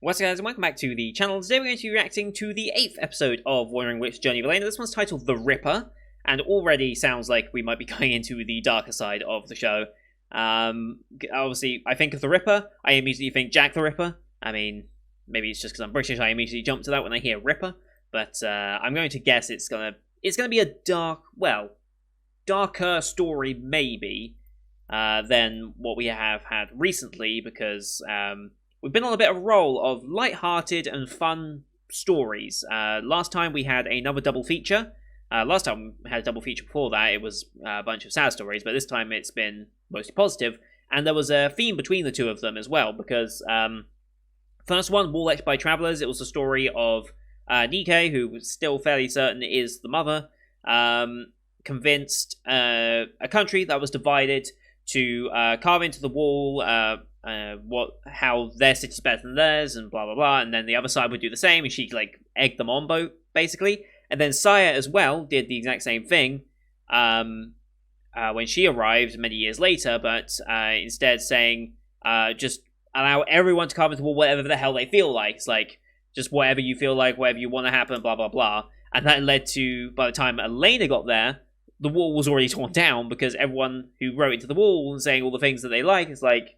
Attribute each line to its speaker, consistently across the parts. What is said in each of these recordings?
Speaker 1: What's up guys, and welcome back to the channel. Today we're going to be reacting to the 8th episode of Wandering Witch Journey of Elaina. This one's titled The Ripper, and already sounds like we might be going into the darker side of the show. Obviously, I think of The Ripper, I immediately think Jack the Ripper. I mean, maybe it's just because I'm British, I immediately jump to that when I hear Ripper. But I'm going to guess it's gonna be a darker story maybe than what we have had recently, because we've been on a bit of a roll of light-hearted and fun stories. Last time we had another double feature. Last time we had a double feature before that, it was a bunch of sad stories, but this time it's been mostly positive. And there was a theme between the two of them as well, because first one, Wall Left by Travellers, it was the story of Nikke, who was still fairly certain is the mother, convinced a country that was divided to carve into the wall how their city's better than theirs, and blah blah blah, and then the other side would do the same, and she like egged them on both basically. And then Saya as well did the exact same thing when she arrived many years later, but instead saying just allow everyone to carve into the wall whatever the hell they feel like. It's like just whatever you feel like, whatever you want to happen, blah blah blah. And that led to, by the time Elaina got there, the wall was already torn down, because everyone who wrote into the wall and saying all the things that they like is like,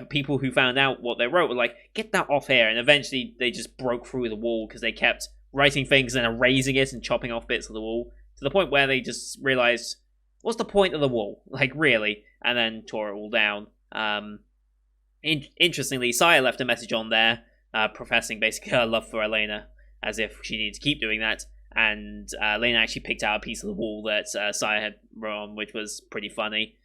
Speaker 1: people who found out what they wrote were like, get that off here, and eventually they just broke through the wall because they kept writing things and erasing it and chopping off bits of the wall, to the point where they just realized, what's the point of the wall? Like, really? And then tore it all down. Interestingly, Saya left a message on there, professing basically her love for Elaina, as if she needed to keep doing that, and Elaina actually picked out a piece of the wall that Saya had wrote on, which was pretty funny.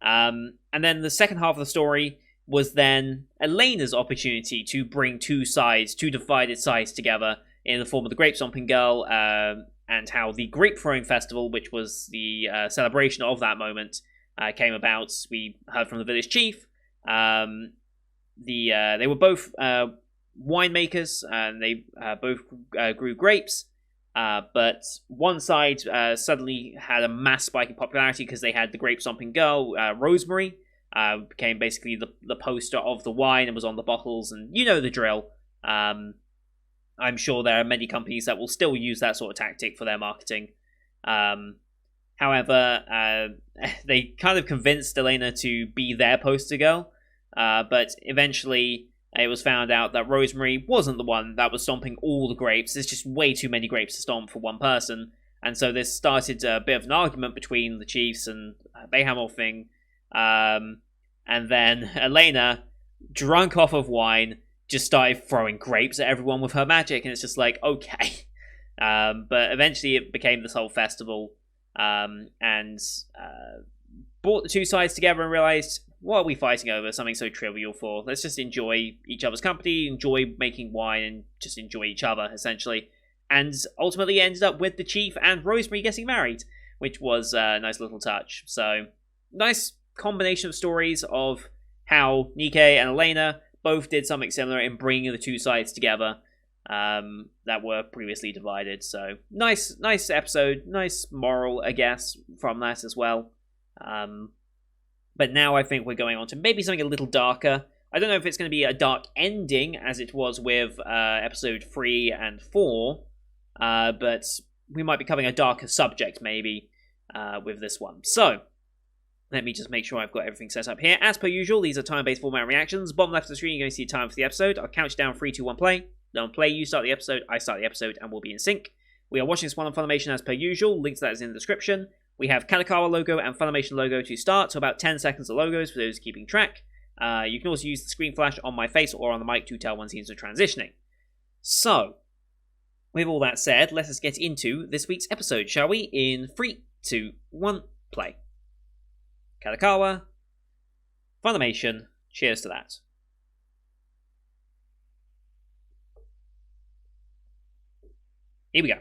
Speaker 1: And then the second half of the story was then Elena's opportunity to bring two divided sides together in the form of the Grape Stomping Girl, and how the Grape Throwing Festival, which was the celebration of that moment, came about. We heard from the village chief. They were both winemakers, and they both grew grapes, but one side suddenly had a mass spike in popularity because they had the Grape Stomping Girl, Rosemary, became basically the poster of the wine and was on the bottles, and you know the drill. I'm sure there are many companies that will still use that sort of tactic for their marketing. However, they kind of convinced Elaina to be their poster girl, but eventually it was found out that Rosemary wasn't the one that was stomping all the grapes. There's just way too many grapes to stomp for one person, and so this started a bit of an argument between the chiefs and Behamel thing. And then Elaina, drunk off of wine, just started throwing grapes at everyone with her magic, and it's just like, okay. But eventually it became this whole festival, and brought the two sides together and realized, what are we fighting over something so trivial for? Let's just enjoy each other's company, enjoy making wine, and just enjoy each other, essentially. And ultimately ended up with the chief and Rosemary getting married, which was a nice little touch. So, nice combination of stories of how Nikke and Elaina both did something similar in bringing the two sides together that were previously divided. So nice episode, nice moral, I guess, from that as well. But now I think we're going on to maybe something a little darker. I don't know if it's going to be a dark ending as it was with episode 3 and 4, but we might be covering a darker subject maybe with this one. So let me just make sure I've got everything set up here. As per usual, these are time-based format reactions. Bottom left of the screen, you're going to see time for the episode. I'll count you down 3, 2, 1, play. Then on play, you start the episode, I start the episode, and we'll be in sync. We are watching this one on Funimation as per usual. Link to that is in the description. We have Kanekawa logo and Funimation logo to start, so about 10 seconds of logos for those keeping track. You can also use the screen flash on my face or on the mic to tell when scenes are transitioning. So, with all that said, let us get into this week's episode, shall we? In 3, 2, 1, play. Kanekawa, Funimation, cheers to that. Here we go.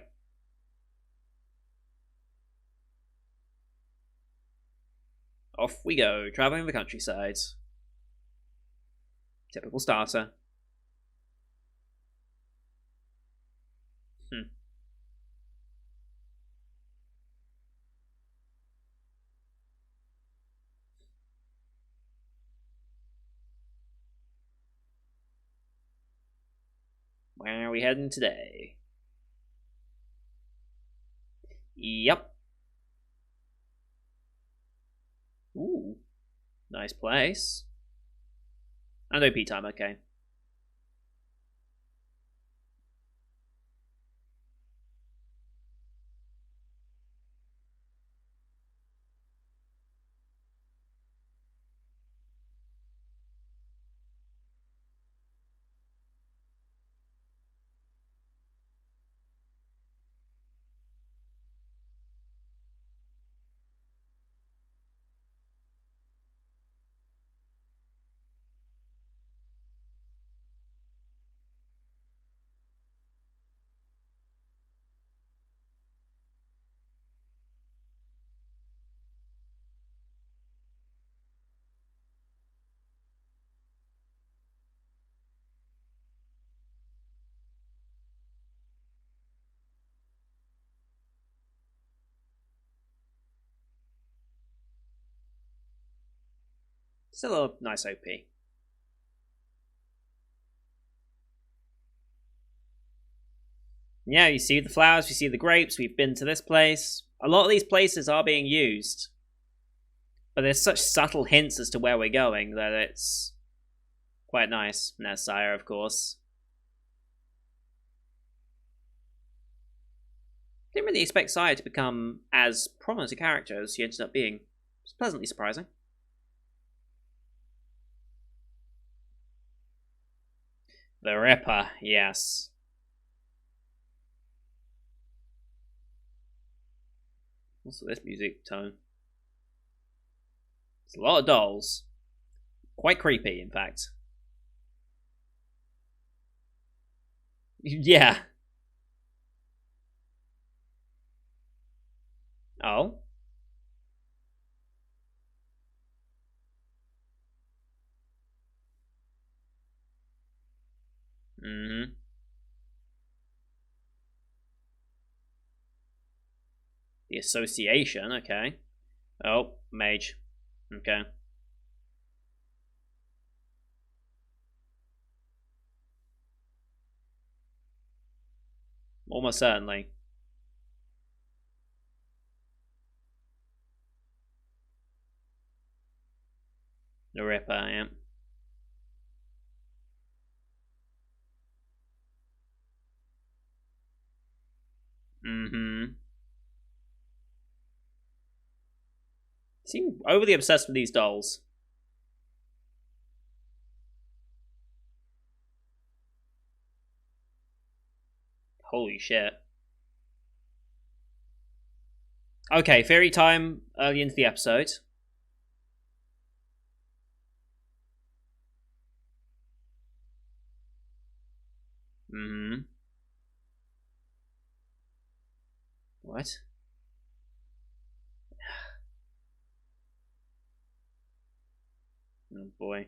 Speaker 1: Off we go, traveling the countryside. Typical starter. we heading today? Yep. Ooh. Nice place. And OP time, okay. Still a nice OP. Yeah, you see the flowers, you see the grapes, we've been to this place. A lot of these places are being used. But there's such subtle hints as to where we're going that it's quite nice. And Sire, of course. Didn't really expect Sire to become as prominent a character as he ended up being. It's pleasantly surprising. The Ripper, yes. What's this music tone? It's a lot of dolls. Quite creepy, in fact. Yeah. Oh. Mm-hmm. The association, okay. Oh, mage. Okay. Almost certainly. The Ripper, yeah. Mm-hmm. Seem overly obsessed with these dolls. Holy shit. Okay, fairy time early into the episode. Mm-hmm. What? Oh boy.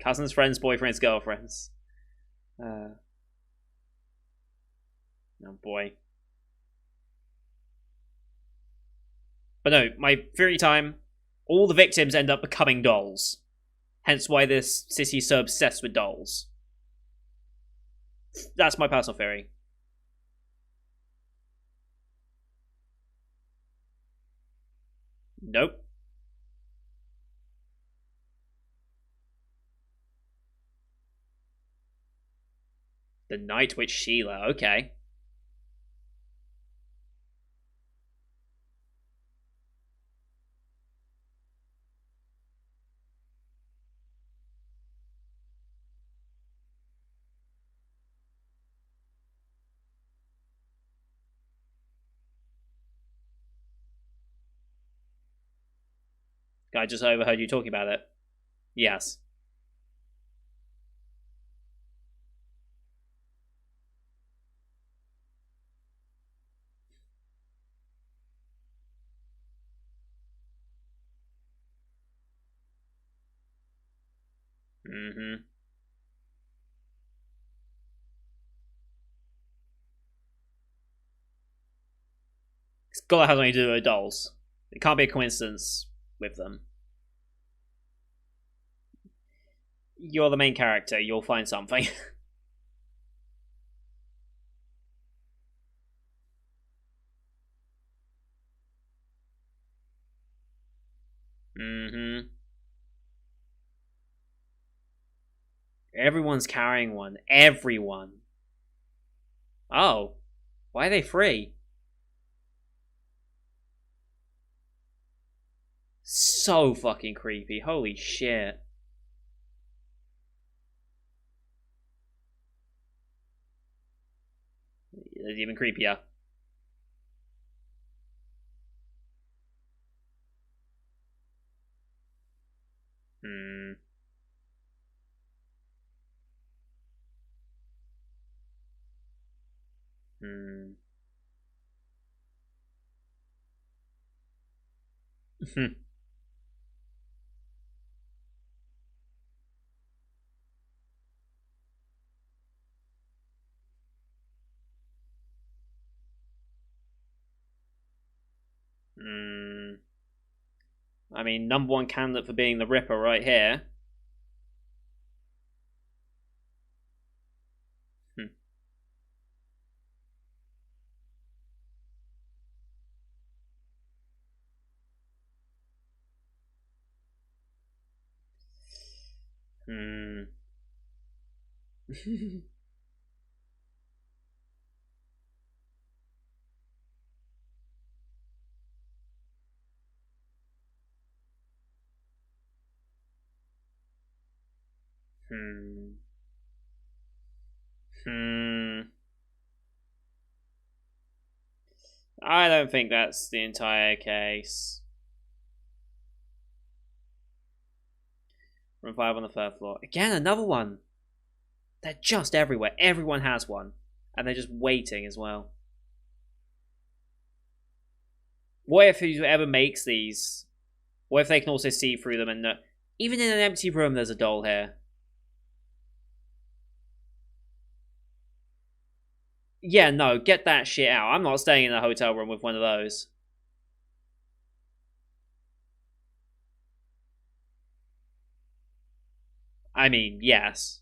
Speaker 1: Cousins, friends, boyfriends, girlfriends. Oh boy. But no, my fairy time, all the victims end up becoming dolls. Hence why this city is so obsessed with dolls. That's my personal theory. Nope. The Night Witch Sheila, okay. I just overheard you talking about it. Yes. Mm-hmm. It's got to have something to do with dolls. It can't be a coincidence with them. You're the main character. You'll find something. Mm-hmm. Everyone's carrying one. Everyone. Oh. Why are they free? So fucking creepy. Holy shit. It's even creepier. Hmm. Hmm. Hmm. I mean, number one candidate for being the Ripper right here. Hmm. Hmm. Hmm. Hmm. I don't think that's the entire case. Room 5 on the third floor. Again, another one. They're just everywhere. Everyone has one. And they're just waiting as well. What if whoever makes these... What if they can also see through them and... even in an empty room, there's a doll here. Yeah, no, get that shit out. I'm not staying in a hotel room with one of those. I mean, yes.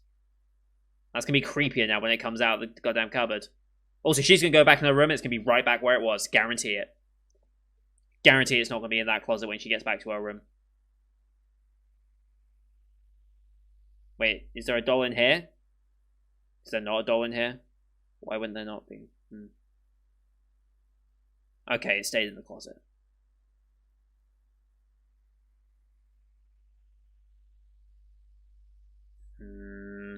Speaker 1: That's gonna be creepier now when it comes out of the goddamn cupboard. Also, she's gonna go back in her room. It's gonna be right back where it was. Guarantee it. Guarantee it's not gonna be in that closet when she gets back to her room. Wait, is there a doll in here? Is there not a doll in here? Why wouldn't there not be? Okay, it stayed in the closet. Hmm.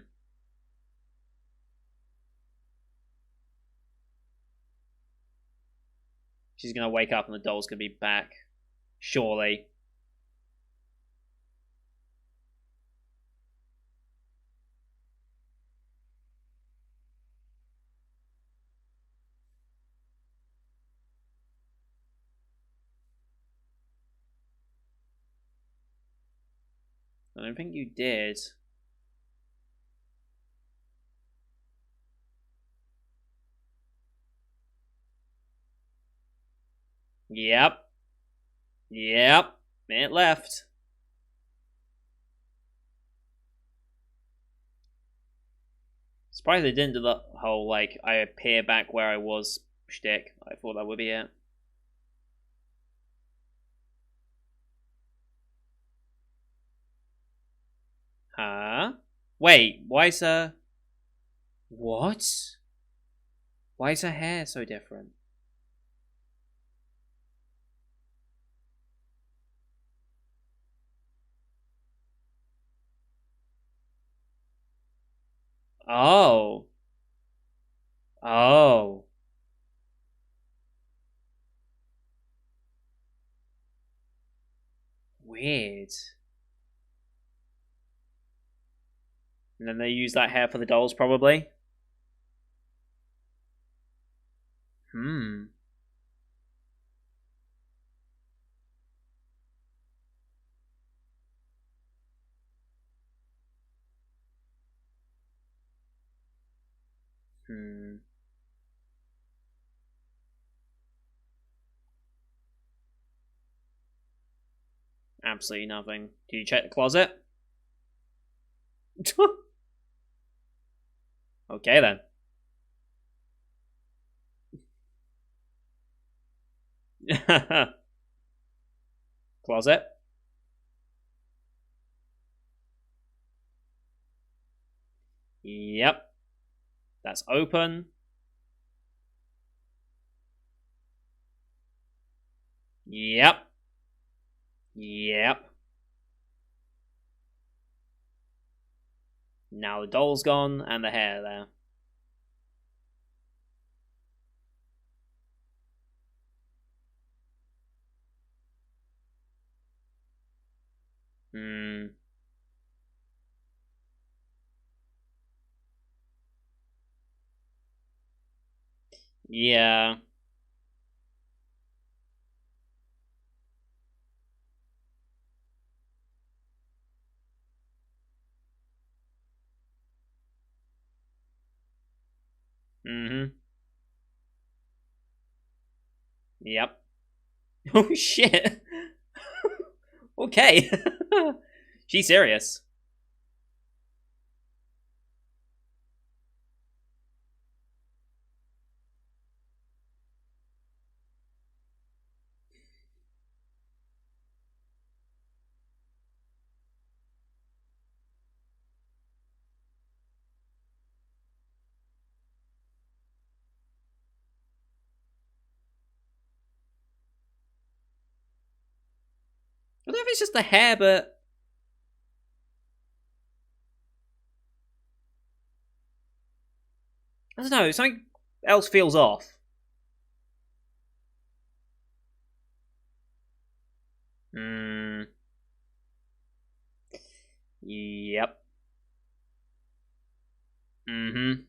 Speaker 1: She's gonna wake up and the doll's gonna be back. Surely. I don't think you did. Yep. Yep. It left. Surprised they didn't do the whole, like, I appear back where I was shtick. I thought that would be it. Huh? Wait, why is her... What? Why is her hair so different? Oh. Oh. Weird. And then they use that hair for the dolls, probably? Hmm. Hmm. Absolutely nothing. Do you check the closet? Okay, then. Closet? Yep. That's open. Yep. Yep. Now the doll's gone and the hair there. Hmm. Yeah. Mm-hmm. Yep. Oh shit. Okay. She's serious. I don't know if it's just the hair, but I don't know. Something else feels off. Hmm. Yep. Mm-hmm.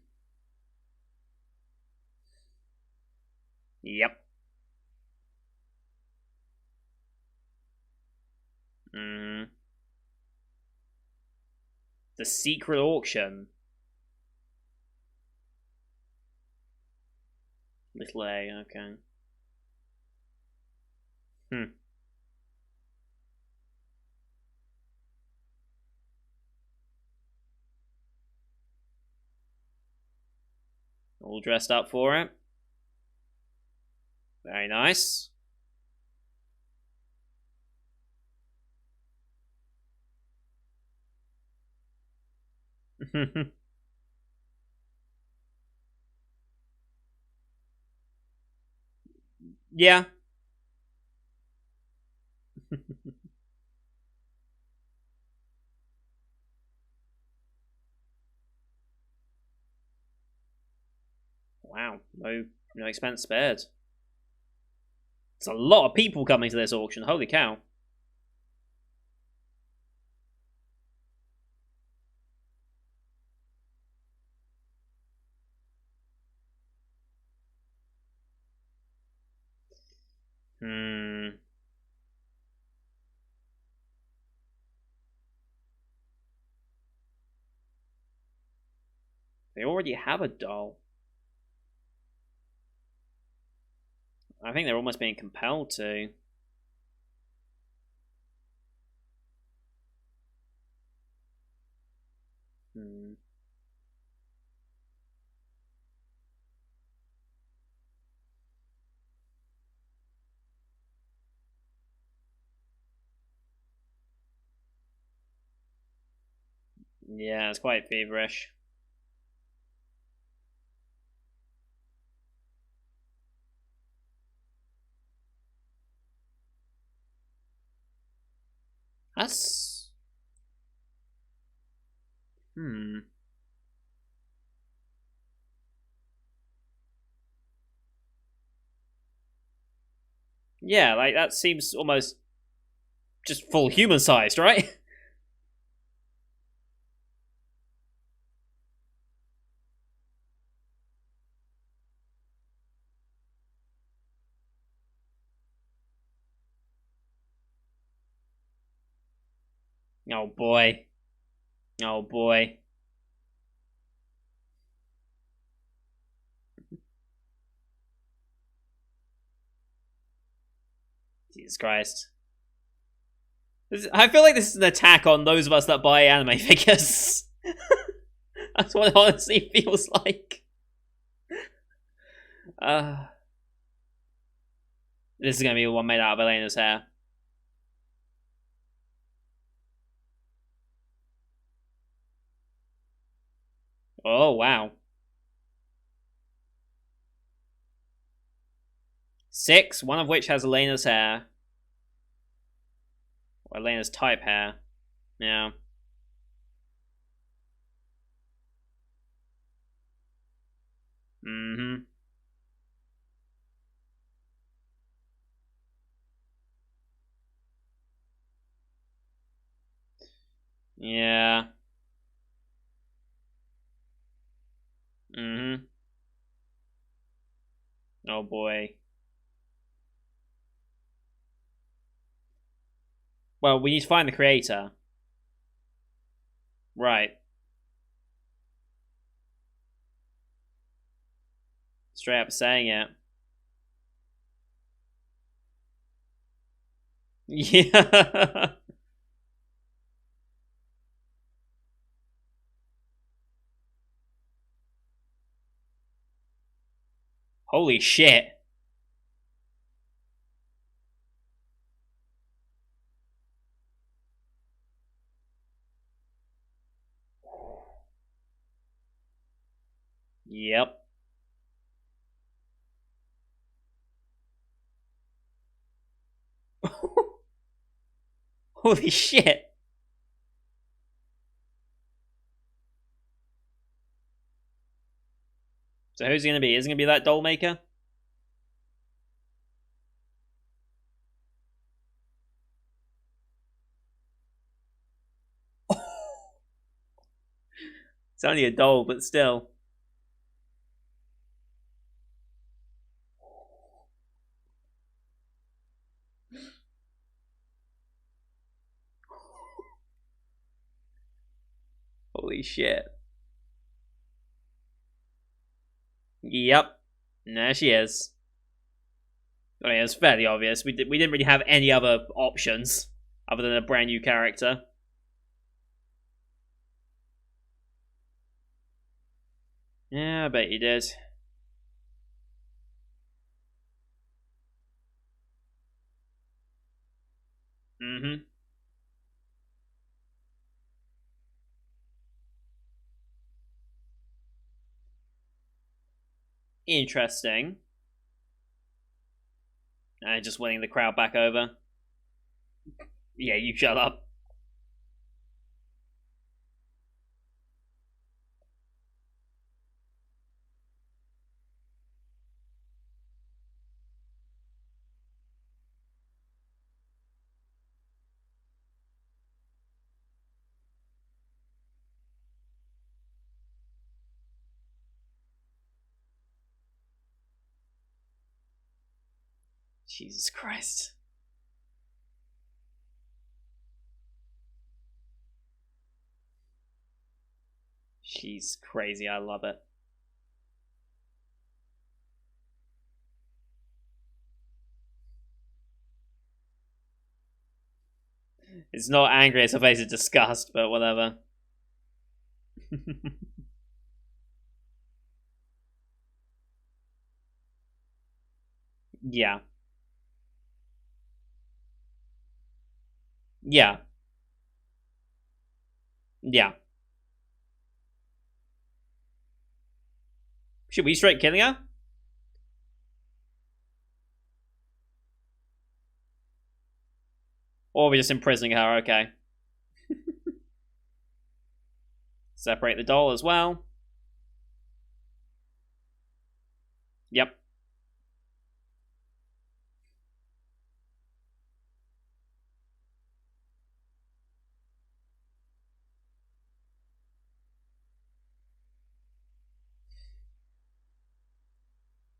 Speaker 1: Yep. Mm-hmm. The secret auction. Little A, okay. Hmm. All dressed up for it. Very nice. Yeah. Wow. No expense spared. It's a lot of people coming to this auction. Holy cow. Hmm. They already have a doll. I think they're almost being compelled to. Hmm. Yeah, it's quite feverish. That's. Hmm. Yeah, like that seems almost just full human sized, right? Oh boy. Oh boy. Jesus Christ. I feel like this is an attack on those of us that buy anime figures. That's what it honestly feels like. Uh, this is going to be the one made out of Elena's hair. Oh, wow. 6, one of which has Elena's hair. Or Elena's type hair. Yeah. Mm-hmm. Yeah. Mm-hmm. Oh boy. Well, we need to find the creator. Right. Straight up saying it. Yeah. Holy shit. Yep. Holy shit. So who's it gonna be? Is it gonna be that doll maker? It's only a doll, but still. Holy shit. Yep. There she is. I mean, it's fairly obvious. We didn't really have any other options other than a brand new character. Yeah, I bet you did. Mm-hmm. Interesting. And just winning the crowd back over. Yeah, you shut up. Jesus Christ. She's crazy. I love it. It's not angry, it's a face of disgust, but whatever. Yeah. Yeah. Yeah. Should we straight killing her? Or are we just imprisoning her? Okay. Separate the doll as well. Yep.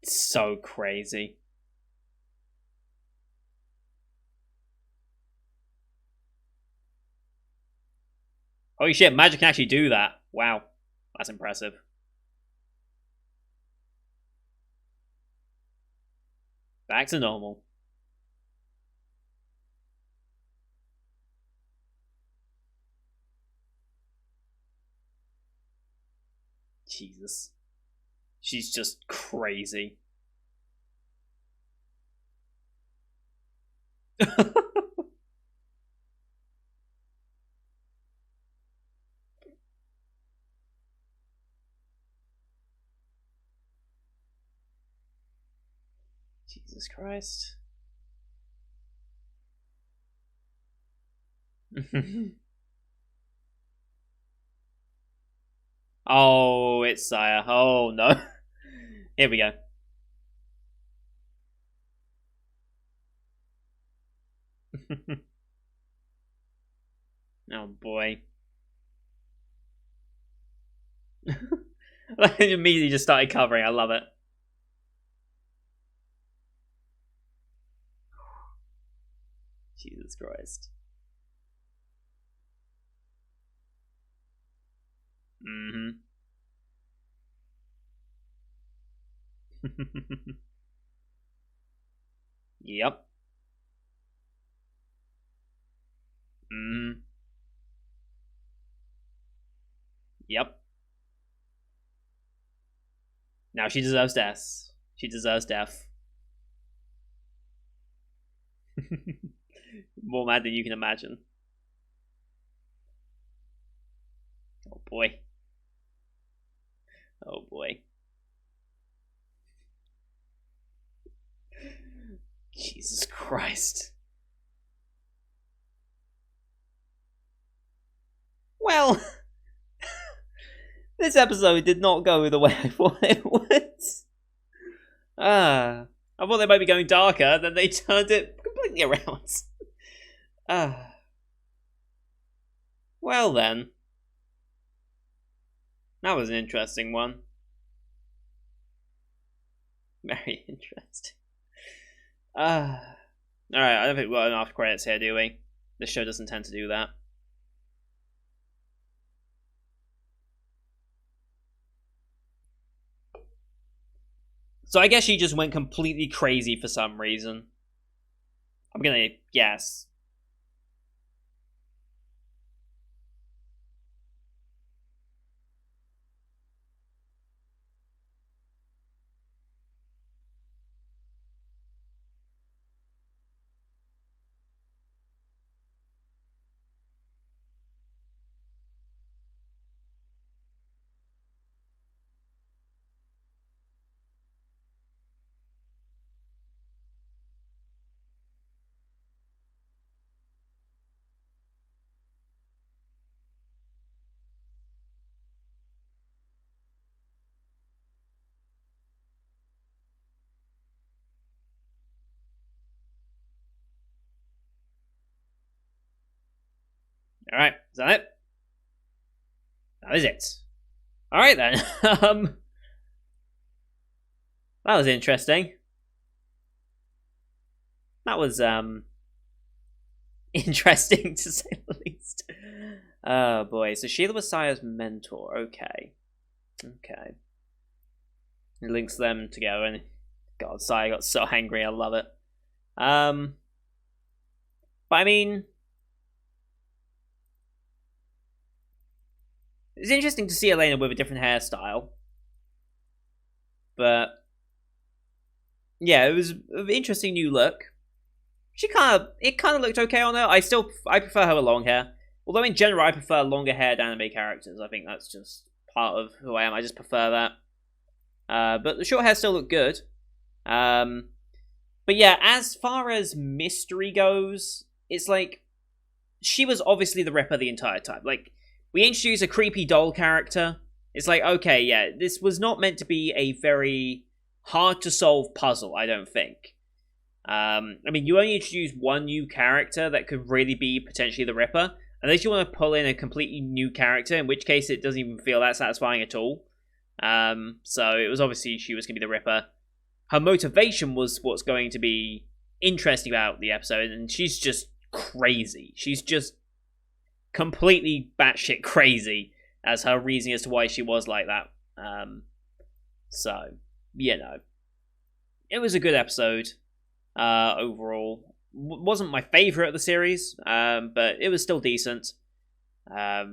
Speaker 1: It's so crazy. Holy shit, Magic can actually do that. Wow. That's impressive. Back to normal. Jesus. She's just crazy. Jesus Christ. Oh, it's Saya. Oh no. Here we go. Oh boy. I immediately just started covering. I love it. Jesus Christ. Mm-hmm. Yep. Mm-hmm. Yep. Now she deserves death. She deserves death. More mad than you can imagine. Oh boy. Oh boy. Jesus Christ. Well, this episode did not go the way I thought it would. I thought they might be going darker, then they turned it completely around. Well then. That was an interesting one. Very interesting. Alright, I don't think we've got enough credits here, do we? This show doesn't tend to do that. So I guess she just went completely crazy for some reason. I'm gonna guess. Alright, is that it? That is it. Alright then. That was interesting. That was interesting to say the least. Oh boy, so Sheila was Saya's mentor. Okay. It links them together, and God, Saya got so angry. I love it. But I mean, it's interesting to see Elaina with a different hairstyle. But yeah, it was an interesting new look. It kind of looked okay on her. I prefer her with long hair. Although in general, I prefer longer haired anime characters. I think that's just part of who I am. I just prefer that. But the short hair still looked good. But yeah, as far as mystery goes, it's like she was obviously the Ripper the entire time. Like, we introduced a creepy doll character. It's like, okay, yeah, this was not meant to be a very hard to solve puzzle, I don't think. I mean, you only introduce one new character that could really be potentially the Ripper, unless you want to pull in a completely new character, in which case it doesn't even feel that satisfying at all. So it was obviously she was going to be the Ripper. Her motivation was what's going to be interesting about the episode, and she's just crazy. She's just completely batshit crazy as her reasoning as to why she was like that. So, you know, it was a good episode. Overall, wasn't my favorite of the series, but it was still decent. I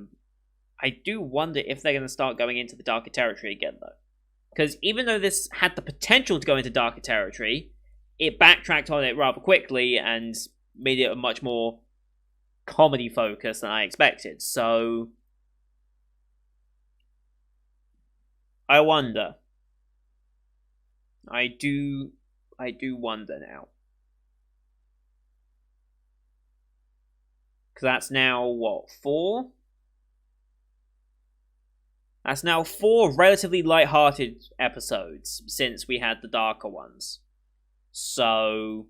Speaker 1: do wonder if they're going to start going into the darker territory again, though, because even though this had the potential to go into darker territory, it backtracked on it rather quickly and made it a much more comedy focus than I expected. So I wonder. I do I do wonder now. Because that's now, what, 4? That's now 4 relatively light-hearted episodes since we had the darker ones. So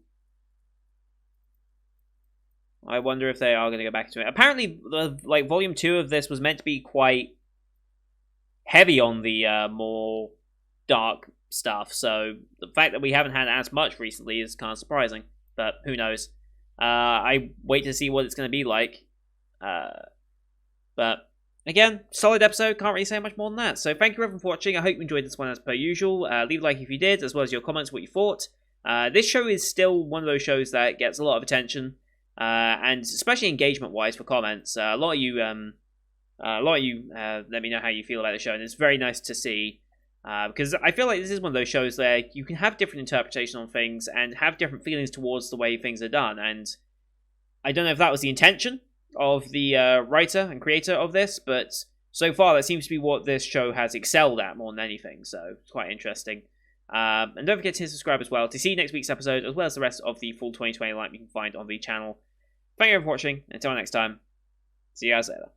Speaker 1: I wonder if they are going to go back to it. Apparently, like, Volume 2 of this was meant to be quite heavy on the more dark stuff. So the fact that we haven't had as much recently is kind of surprising. But who knows? I wait to see what it's going to be like. But again, solid episode. Can't really say much more than that. So thank you everyone for watching. I hope you enjoyed this one as per usual. Leave a like if you did, as well as your comments, what you thought. This show is still one of those shows that gets a lot of attention, and especially engagement-wise for comments. A lot of you let me know how you feel about the show, and it's very nice to see. Because I feel like this is one of those shows where you can have different interpretation on things and have different feelings towards the way things are done. And I don't know if that was the intention of the writer and creator of this, but so far that seems to be what this show has excelled at more than anything. So it's quite interesting. And don't forget to subscribe as well to see next week's episode, as well as the rest of the full 2020 lineup you can find on the channel. Thank you for watching. Until next time, see you guys later.